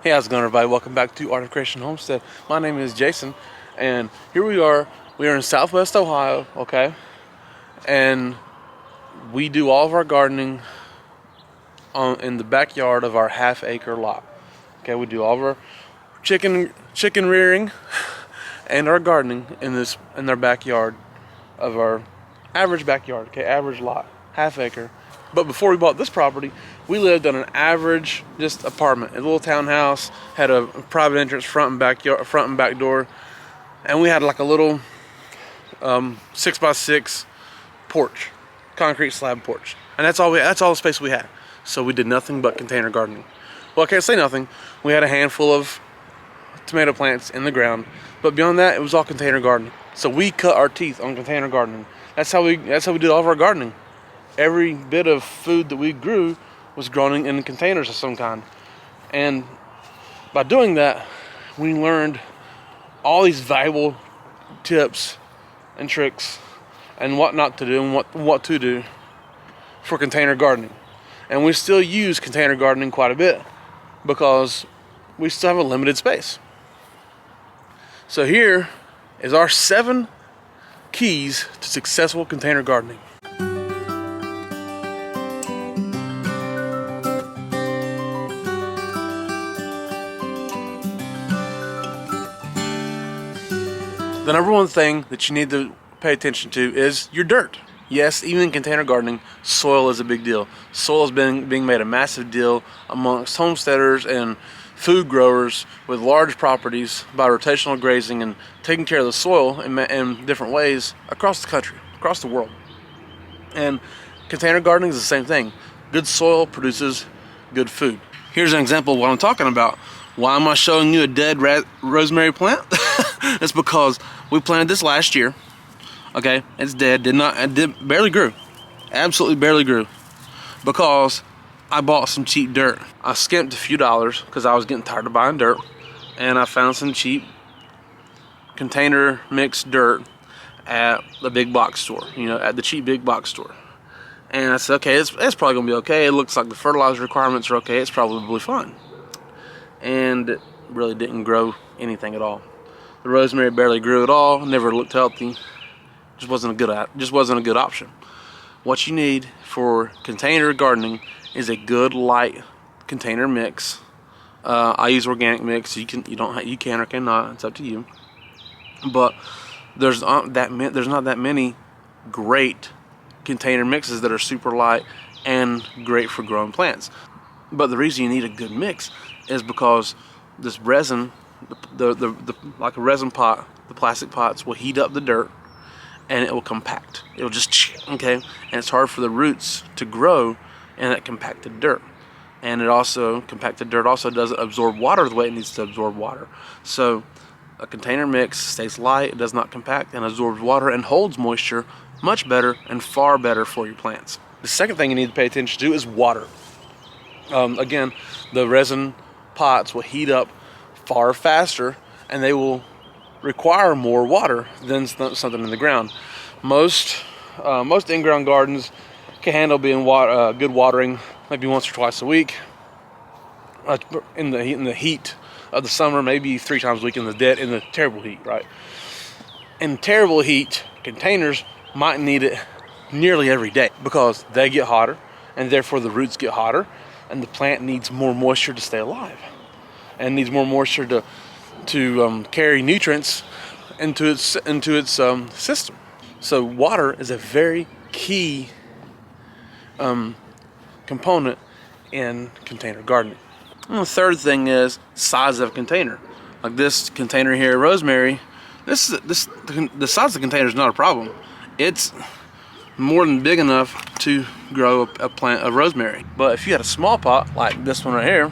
Hey, how's it going, everybody? Welcome back to Art of Creation Homestead. My name is Jason, and here we are. We are in Southwest Ohio, okay? And we do all of our gardening in the backyard of our half-acre lot. Okay, we do all of our chicken rearing and our gardening in their backyard of our average backyard. Okay, average lot, half-acre. But before we bought this property, we lived on an average just apartment, a little townhouse, had a private entrance, front and back door, and we had like a little 6x6 porch, concrete slab porch, and that's all the space we had. So we did nothing but container gardening. Well, I can't say nothing. We had a handful of tomato plants in the ground, but beyond that, it was all container gardening. So we cut our teeth on container gardening. That's how we did all of our gardening. Every bit of food that we grew was grown in containers of some kind. And by doing that, we learned all these valuable tips and tricks and what not to do and what to do for container gardening. And we still use container gardening quite a bit because we still have a limited space. So here is our 7 keys to successful container gardening. The number one thing that you need to pay attention to is your dirt. Yes, even in container gardening, soil is a big deal. Soil has been being made a massive deal amongst homesteaders and food growers with large properties by rotational grazing and taking care of the soil in different ways across the country, across the world. And container gardening is the same thing. Good soil produces good food. Here's an example of what I'm talking about. Why am I showing you a dead rosemary plant? It's because we planted this last year. Okay, it's dead. Barely grew. Absolutely barely grew. Because I bought some cheap dirt. I skimped a few dollars because I was getting tired of buying dirt, and I found some cheap container mixed dirt at the big box store. At the cheap big box store. And I said, okay, it's probably gonna be okay. It looks like the fertilizer requirements are okay. It's probably fine. And it really didn't grow anything at all. The rosemary barely grew at all. Never looked healthy. Just wasn't a good option. What you need for container gardening is a good light container mix. I use organic mix. You can or cannot. It's up to you. But there's not that many great container mixes that are super light and great for growing plants. But the reason you need a good mix is because this resin, like a resin pot, the plastic pots will heat up the dirt and it will compact. It'll just, okay? And it's hard for the roots to grow in that compacted dirt. And compacted dirt also doesn't absorb water the way it needs to absorb water. So a container mix stays light, it does not compact, and absorbs water and holds moisture much better and far better for your plants. The second thing you need to pay attention to is water. Again, the resin pots will heat up far faster and they will require more water than something in the ground. Most in-ground gardens can handle being good watering maybe once or twice a week. In the heat of the summer, maybe 3 times a week in the terrible heat, right? In terrible heat, containers might need it nearly every day because they get hotter and therefore the roots get hotter and the plant needs more moisture to stay alive and needs more moisture to carry nutrients into its system. So water is a very key component in container gardening. And the third thing is size of container. Like this container here, rosemary. The size of the container is not a problem. It's more than big enough to grow a plant of rosemary. But if you had a small pot like this one right here,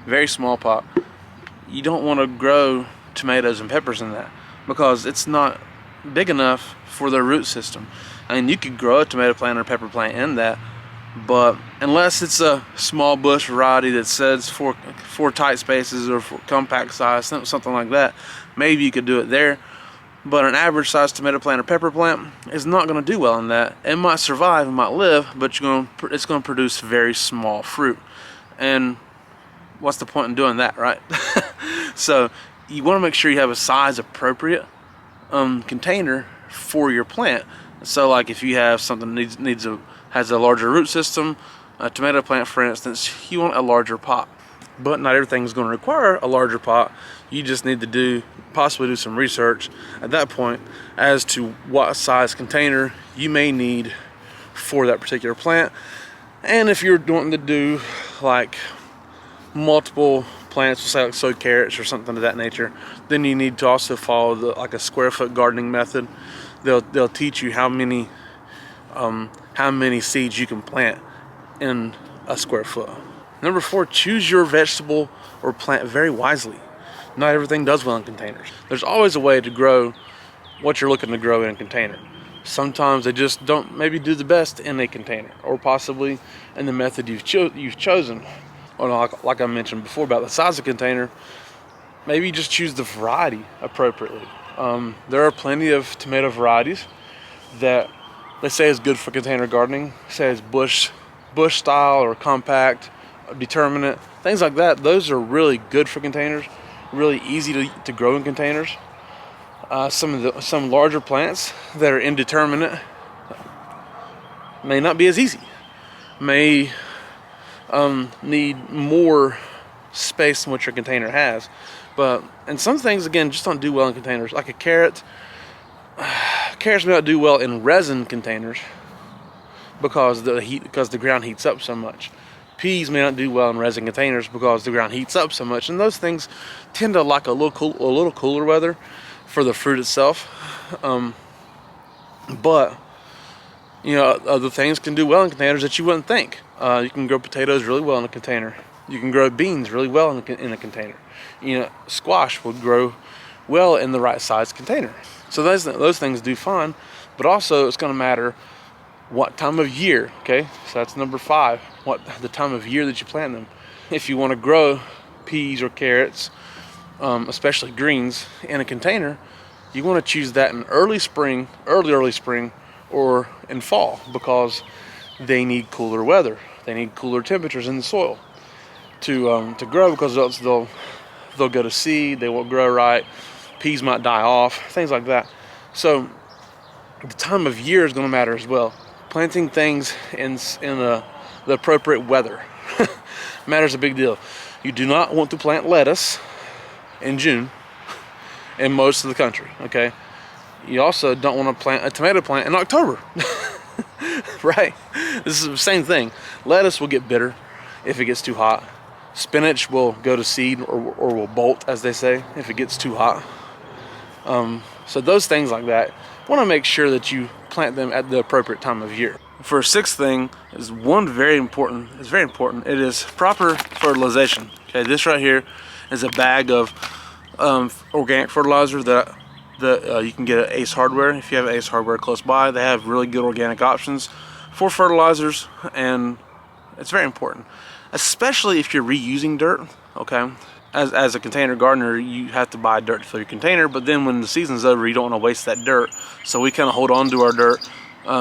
very small pot, you don't want to grow tomatoes and peppers in that because it's not big enough for their root system. I mean, you could grow a tomato plant or pepper plant in that, but unless it's a small bush variety that says for tight spaces or for compact size, something like that, maybe you could do it there. But an average sized tomato plant or pepper plant is not going to do well in that. It might survive, it might live, but it's going to produce very small fruit. And what's the point in doing that, right? So you want to make sure you have a size appropriate container for your plant. So like if you have something that has a larger root system, a tomato plant for instance, you want a larger pot. But not everything's going to require a larger pot. You just need to possibly do some research at that point as to what size container you may need for that particular plant. And if you're wanting to do like multiple plants, say like soy carrots or something of that nature, then you need to also follow like a square foot gardening method. They'll teach you how many seeds you can plant in a square foot. Number 4, choose your vegetable or plant very wisely. Not everything does well in containers. There's always a way to grow what you're looking to grow in a container. Sometimes they just don't maybe do the best in a container, or possibly in the method you've chosen. Or like I mentioned before about the size of container, maybe you just choose the variety appropriately. There are plenty of tomato varieties that they say is good for container gardening. Say it's bush style or compact, determinate, things like that. Those are really good for containers, really easy to grow in containers. Some larger plants that are indeterminate may not be as easy, may need more space than what your container has. And some things again just don't do well in containers. Like a carrot, carrots may not do well in resin containers because the ground heats up so much. Peas may not do well in resin containers because the ground heats up so much, and those things tend to like a little cooler weather for the fruit itself. But you know, other things can do well in containers that you wouldn't think. You can grow potatoes really well in a container. You can grow beans really well in a container. You know, squash will grow well in the right size container. So those things do fine, but also it's going to matter what time of year. Okay, so that's number 5. What the time of year that you plant them. If you want to grow peas or carrots, especially greens, in a container, you want to choose that in early spring, or in fall, because they need cooler weather. They need cooler temperatures in the soil to grow, because they'll go to seed. They won't grow right. Peas might die off. Things like that. So the time of year is going to matter as well. Planting things in the appropriate weather matters a big deal. You do not want to plant lettuce in June in most of the country, okay? You also don't want to plant a tomato plant in October, right? This is the same thing. Lettuce will get bitter if it gets too hot. Spinach will go to seed or will bolt, as they say, if it gets too hot. So those things like that, want to make sure that you plant them at the appropriate time of year. For a 6th thing is very important. It's very important. It is proper fertilization. Okay, this right here is a bag of organic fertilizer that you can get at Ace Hardware. If you have Ace Hardware close by, they have really good organic options for fertilizers, and it's very important, especially if you're reusing dirt. Okay, as a container gardener, you have to buy dirt to fill your container, but then when the season's over, you don't want to waste that dirt. So we kind of hold on to our dirt,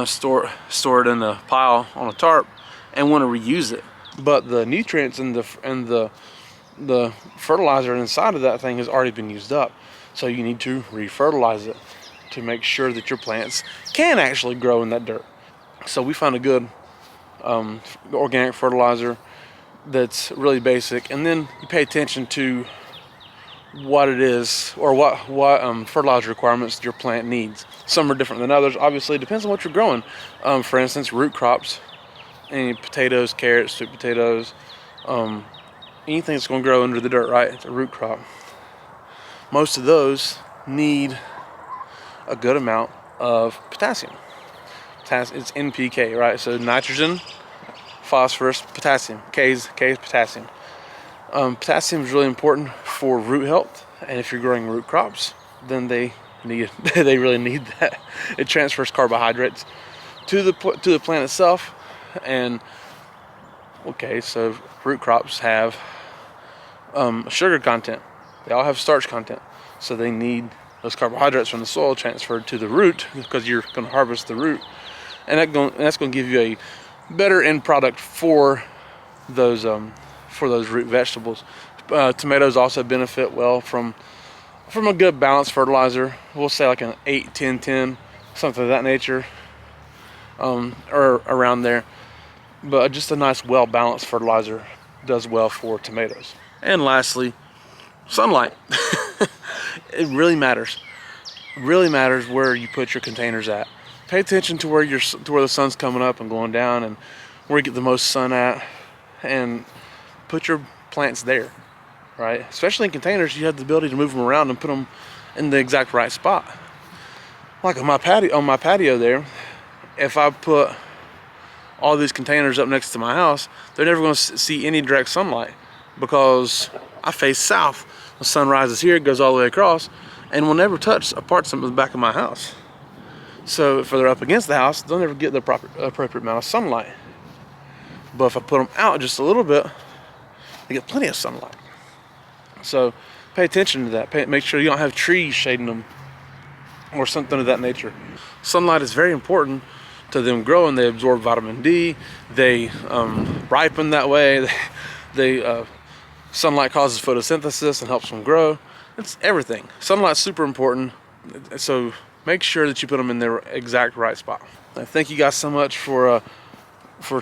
store it in a pile on a tarp, and want to reuse it. But the nutrients and the fertilizer inside of that thing has already been used up. So you need to re-fertilize it to make sure that your plants can actually grow in that dirt. So we found a good organic fertilizer that's really basic, and then you pay attention to what it is, or what fertilizer requirements your plant needs. Some are different than others. Obviously, it depends on what you're growing. For instance, root crops, any potatoes, carrots, sweet potatoes, anything that's going to grow under the dirt, right? It's a root crop. Most of those need a good amount of potassium. It's NPK, right? So nitrogen, phosphorus, potassium. K is potassium. Potassium is really important for root health, and if you're growing root crops, then they really need that. It transfers carbohydrates to the plant itself, and okay, so root crops have sugar content. They all have starch content, so they need those carbohydrates from the soil transferred to the root, because you're going to harvest the root, and that's going to give you a better end product for those for those root vegetables. Tomatoes also benefit well from a good balanced fertilizer. We'll say like an 8-10-10, something of that nature, or around there. But just a nice well balanced fertilizer does well for tomatoes. And lastly, sunlight. It really matters. It really matters where you put your containers at. Pay attention to where the sun's coming up and going down, and where you get the most sun at, and put your plants there, right? Especially in containers, you have the ability to move them around and put them in the exact right spot. Like on my patio there, if I put all these containers up next to my house, they're never going to see any direct sunlight, because I face south. The sun rises here, it goes all the way across, and will never touch a part of the back of my house. So if they're up against the house, they'll never get the appropriate amount of sunlight. But if I put them out just a little bit, they get plenty of sunlight. So pay attention to that. Make sure you don't have trees shading them or something of that nature. Sunlight is very important to them growing. They absorb vitamin D. They ripen that way. Sunlight causes photosynthesis and helps them grow. It's everything. Sunlight's super important. So make sure that you put them in their exact right spot. Thank you guys so much for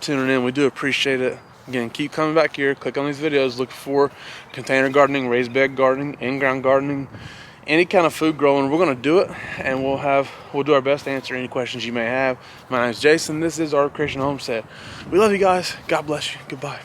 tuning in. We do appreciate it. Again, keep coming back here. Click on these videos. Look for container gardening, raised bed gardening, in-ground gardening, any kind of food growing. We're going to do it, and we'll do our best to answer any questions you may have. My name is Jason. This is Art of Creation Homestead. We love you guys. God bless you. Goodbye.